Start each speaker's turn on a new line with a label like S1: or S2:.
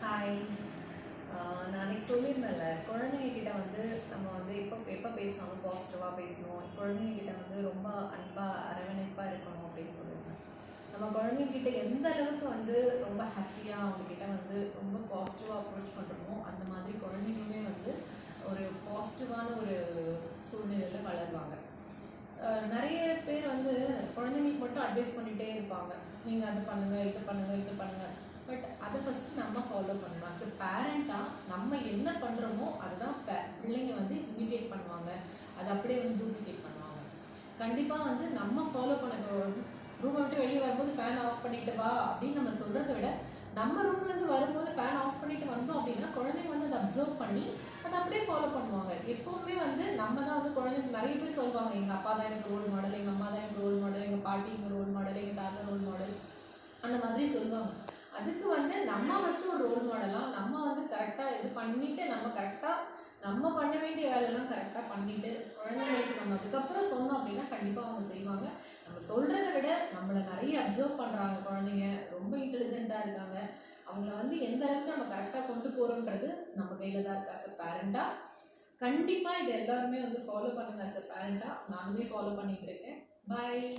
S1: Hi. நான் அன்றைக்கி சொல்லியிருந்தேன்ல, குழந்தைங்கக்கிட்ட வந்து நம்ம வந்து எப்போ பேசினாலும் பாசிட்டிவாக பேசணும், குழந்தைங்கக்கிட்ட வந்து ரொம்ப அன்பாக அரவணைப்பாக இருக்கணும் அப்படின்னு சொல்லியிருந்தேன். நம்ம குழந்தைங்கக்கிட்ட எந்த அளவுக்கு வந்து ரொம்ப ஹாப்பியாக அவங்கக்கிட்ட வந்து ரொம்ப பாசிட்டிவாக அப்ரோச் பண்ணுறோமோ, அந்த மாதிரி குழந்தைங்களுமே வந்து ஒரு பாசிட்டிவான ஒரு சூழ்நிலையில் வளருவாங்க. நிறைய பேர் வந்து குழந்தைங்களுக்கு மட்டும் அட்வைஸ் பண்ணிகிட்டே இருப்பாங்க. நீங்கள் அது பண்ணுங்கள், இது பண்ணுங்கள், இது பண்ணுங்கள். பட் அதை ஃபஸ்ட்டு நம்ம ஃபாலோ பண்ணணும். அஸ் எ பேரண்ட்டாக நம்ம என்ன பண்ணுறோமோ அதுதான் பிள்ளைங்க வந்து இமிட்டேட் பண்ணுவாங்க, அதை அப்படியே வந்து டூப்ளிகேட் பண்ணுவாங்க. கண்டிப்பாக வந்து நம்ம ஃபாலோ பண்ண ரூமை விட்டு வெளியே வரும்போது ஃபேன் ஆஃப் பண்ணிட்டு வா அப்படின்னு நம்ம சொல்கிறத விட, நம்ம ரூம்லேருந்து வரும்போது ஃபேன் ஆஃப் பண்ணிட்டு வந்தோம் அப்படின்னா குழந்தைங்க வந்து அதை அப்சர்வ் பண்ணி அதை அப்படியே ஃபாலோ பண்ணுவாங்க. எப்போவுமே வந்து நம்ம தான் வந்து குழந்தைங்க நிறைய பேர் சொல்லுவாங்க, எங்கள் அப்பா தான் எனக்கு ரோல் மாடல், எங்கள் அம்மா தான் எனக்கு ரோல் மாடல், எங்கள் பாட்டி எங்கள் ரோல் மாடல், எங்கள் தாத்தா ரோல் மாடல், அந்த மாதிரி சொல்லுவாங்க. அதுக்கு வந்து நம்ம ஃபஸ்ட்டு ஒரு ரோல் மாடலாக நம்ம வந்து கரெக்டாக இது பண்ணிவிட்டு நம்ம கரெக்டாக நம்ம பண்ண வேண்டிய வேலையெல்லாம் கரெக்டாக பண்ணிவிட்டு குழந்தைங்களுக்கு நம்ம அதுக்கப்புறம் சொன்னோம் அப்படின்னா கண்டிப்பாக அவங்க செய்வாங்க. நம்ம சொல்கிறத விட நம்மளை நிறைய அப்சர்வ் பண்ணுறாங்க குழந்தைங்க, ரொம்ப இன்டெலிஜென்ட்டாக இருக்காங்க. அவங்கள வந்து எந்த அளவுக்கு நம்ம கரெக்டாக கொண்டு போகிறோன்றது நம்ம கையில் தான் இருக்குது. அஸ் அ பேரண்ட்டாக கண்டிப்பாக இது எல்லாருமே வந்து ஃபாலோ பண்ணுங்கள். அஸ் அ பேரண்ட்டாக நானுமே ஃபாலோ பண்ணிகிட்டு இருக்கேன். பாய்.